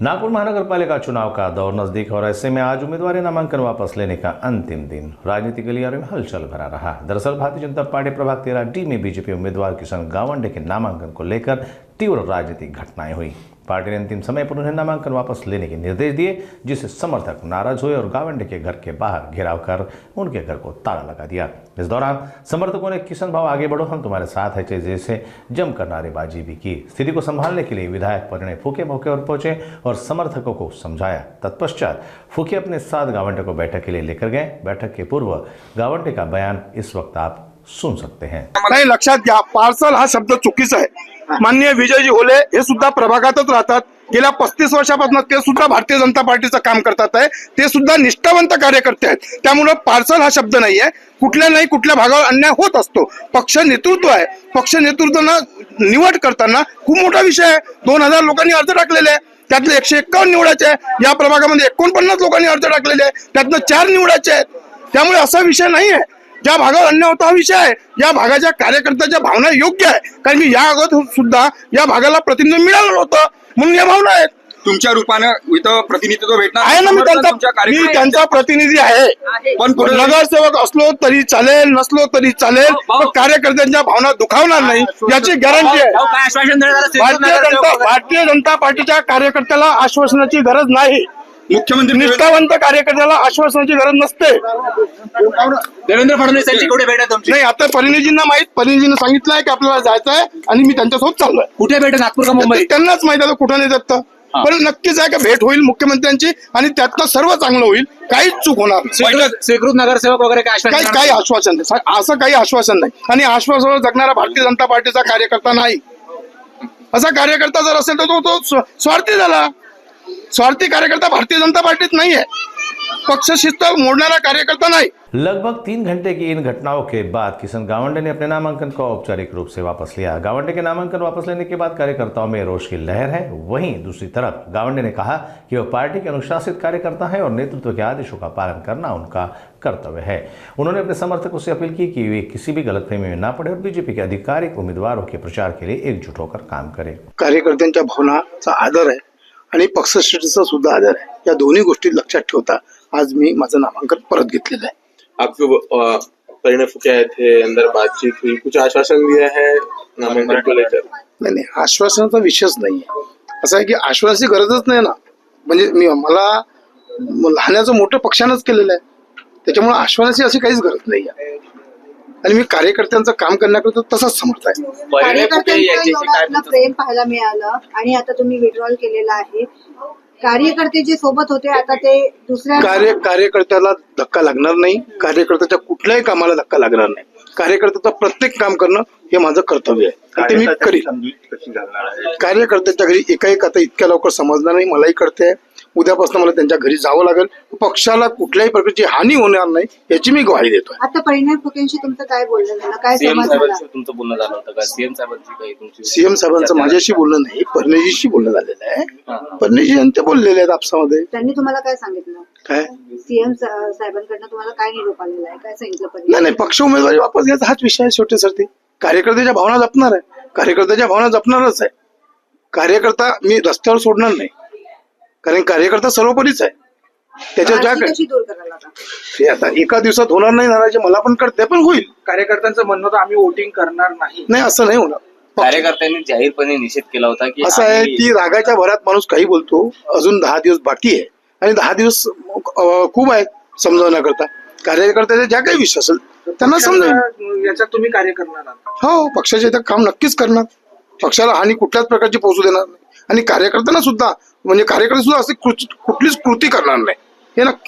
नागपुर महानगरपालिका चुनाव का दौर नजदीक और ऐसे में आज उम्मीदवारी नामांकन वापस लेने का अंतिम दिन राजनीतिक गलियारों में हलचल भरा रहा। दरअसल भारतीय जनता पार्टी प्रभाग 13D में बीजेपी उम्मीदवार किशन गावंडे के नामांकन को लेकर तीव्र राजनीतिक घटनाएं हुई। पार्टी ने अंतिम समय पर उन्हें नामांकन वापस लेने के निर्देश दिए, जिससे समर्थक नाराज हुए और गावंडे के घर के बाहर घेराव कर उनके घर को ताला लगा दिया। इस दौरान समर्थकों ने किशन भाव आगे बढ़ो, हम तुम्हारे साथ है जैसे जमकर नारेबाजी भी की। स्थिति को संभालने के लिए विधायक परिणय फुके मौके पर पहुंचे और समर्थकों को समझाया। तत्पश्चात फुके अपने साथ गावंडे को बैठक के लिए लेकर गए। बैठक के पूर्व गावंडे का बयान इस वक्त आप सुन सकते हैं। नाही, लक्षात घ्या, पार्सल हा शब्द चुकीचा आहे। माननीय विजयजी होले हे सुद्धा प्रभागातच राहतात। गेल्या 35 वर्षापासून ते सुद्धा भारतीय जनता पार्टीचं काम करतात आहे। ते सुद्धा निष्ठावंत कार्यकर्ते आहेत। त्यामुळे पार्सल हा शब्द नाहीये। कुठल्या भागावर अन्याय होत असतो। पक्ष नेतृत्व आहे। पक्ष नेतृत्वाला निवड करताना खूप मोठा विषय आहे। 2000 लोकांनी अर्ज टाकलेले आहे। त्यातले 151 निवडायचे आहे। या प्रभागामध्ये 49 लोकांनी अर्ज टाकलेले आहे। त्यातनं 4 निवडायचे आहेत। त्यामुळे असा विषय नाहीये। ज्या भागावर अन्याय होता हा विषय आहे। या भागाच्या कार्यकर्त्याच्या भावना योग्य आहे, कारण की या अगोदर सुद्धा या भागाला प्रतिनिधित्व मिळालं होतं, म्हणून या भावना आहेत। तुमच्या रूपाने इथं प्रतिनिधित्व भेटणार आहे ना, मी त्यांचा प्रतिनिधी आहे। पण नगरसेवक असलो तरी चालेल, नसलो तरी चालेल, पण कार्यकर्त्यांच्या भावना दुखावणार नाही याची गॅरंटी आहे। भारतीय जनता पार्टीच्या कार्यकर्त्याला आश्वासनाची गरज नाही। मुख्यमंत्री निष्ठावंत कार्यकर्त्याला आश्वासनाची गरज नसते। देवेंद्र फडणवीस यांची कुठे भेट आहे तुमची? नाही, आता परिणयजींना माहित, परिणयजींना सांगितलं आहे की आपल्याला जायचं आहे आणि मी त्यांच्यासोबत चाललोय। कुठे भेट, नागपूर का मुंबई? त्यांनाच माहित आहे कुठं नाही जात, पण नक्कीच आहे की भेट होईल मुख्यमंत्र्यांची आणि त्यातनं सर्व चांगलं होईल। काहीच चूक होणार नाही। स्वीकृत नगरसेवक वगैरे काही आश्वासन नाही, असं काही आश्वासन नाही। आणि आश्वासनावर जगणारा भारतीय जनता पार्टीचा कार्यकर्ता नाही। असा कार्यकर्ता जर असेल तर तो स्वार्थी झाला। स्वार्थी कार्यकर्ता भारतीय जनता पार्टीत नहीं है। पक्ष शिस्त मोड़ने कार्यकर्ता नहीं। लगभग 3 घंटे की इन घटनाओं के बाद किशन गावंडे ने अपने नामांकन को औपचारिक रूप से वापस लिया। गावंडे के नामांकन वापस लेने के बाद कार्यकर्ताओं में रोष की लहर है। वहीं दूसरी तरफ गावंडे ने कहा कि वह पार्टी के अनुशासित कार्यकर्ता है और नेतृत्व के आदेशों का पालन करना उनका कर्तव्य है। उन्होंने अपने समर्थकों से अपील की कि वे किसी भी गलतफहमी में ना पड़े और बीजेपी के आधिकारिक उम्मीदवारों के प्रचार के लिए एकजुट होकर काम करें। कार्यकर्त्यांच्या भावनाचा आदर आहे आणि पक्षश्रेष्ठीचा सुद्धा आदर आहे। या दोन्ही गोष्टी लक्षात ठेवता आज मी माझं नामांकन परत घेतलेलं आहे। आपको परिणय फुके आए थे, अंदर बातचीत हुई, कुछ आश्वासन दिया है नामांकन को लेकर? नाही, आश्वासनाचा विषयच नाहीये। असं आहे की आश्वासनाची गरजच नाही ना। म्हणजे मला लहानाचं मोठं पक्षानंच केलेलं आहे, त्याच्यामुळे आश्वासनाची अशी काहीच गरज नाहीये। आणि मी कार्यकर्त्यांचं काम करण्याकरता तसाच समर्थ आहे। कार्यकर्त्यांचं प्रेम पाहायला मिळालं आणि आता तुम्ही विड्रॉल केलेला आहे। कार्यकर्ते जे सोबत होते आता ते दुसऱ्या कार्यकर्त्याला धक्का लागणार नाही। कार्यकर्त्याच्या कुठल्याही कामाला धक्का लागणार नाही। कार्यकर्त्याचं प्रत्येक काम करणं हे माझं कर्तव्य आहे, ते मी करीन। कार्यकर्त्याच्या घरी एकाएक आता इतक्या लवकर समजणार नाही, मलाही कळते। उद्यापासून मला त्यांच्या घरी जावं लागेल। पक्षाला कुठल्याही प्रकारची हानी होणार नाही याची मी ग्वाही देतोय। आता परिणय फुकेंशी तुमचं काय बोलणं झालं? काय संवाद झाला? तुमचं बोलणं झालं होतं का सीएम साहेबांची काही तुमची? सीएम साहेबांचं माझ्याशी बोलणं नाही, परिणयजीशी बोलणं झालेलं आहे। परिणयजी यांचे बोललेले आहेत आपसामध्ये। त्यांनी तुम्हाला काय सांगितलं? काय सीएम साहेबांकडनं तुम्हाला काय निरोप आलेला आहे? काय सांगितलं परिणय? नाही, पक्ष उमेदवारी वापस घ्यायचा हाच विषय आहे। शेवटी सरती कार्यकर्त्याच्या भावना जपणार आहे, कार्यकर्त्याच्या भावना जपणारच आहे। कार्यकर्ता मी रस्त्यावर सोडणार नाही, कारण कार्यकर्ता सर्वोपरीच आहे। त्याच्या ज्या कशी दूर करायला आता? हे आता एका दिवसात होणार नाही, नाराजी मला पण कळते, पण होईल। कार्यकर्त्यांचं म्हणणं होतं आम्ही वोटिंग करणार नाही, असं नाही होणार। कार्यकर्त्यांनी जाहीरपणे निषेध केला होता की असं आहे की रागाच्या भरात माणूस काही बोलतो। अजून 10 दिवस बाकी आहे आणि 10 दिवस खूप आहेत समजवण्याकरता। कार्यकर्त्याचे ज्या काही विषय असेल त्यांना समजावून याच्यात तुम्ही कार्य करणार आहात? हो, पक्षाचे इथं काम नक्कीच करणार। पक्षाला हानी कुठल्याच प्रकारची पोहोचू देणार नाही आणि कार्यकर्त्यांना सुद्धा, म्हणजे कार्यकर्ते सुद्धा अशी कुठलीच कृती करणार नाही, हे नक्की।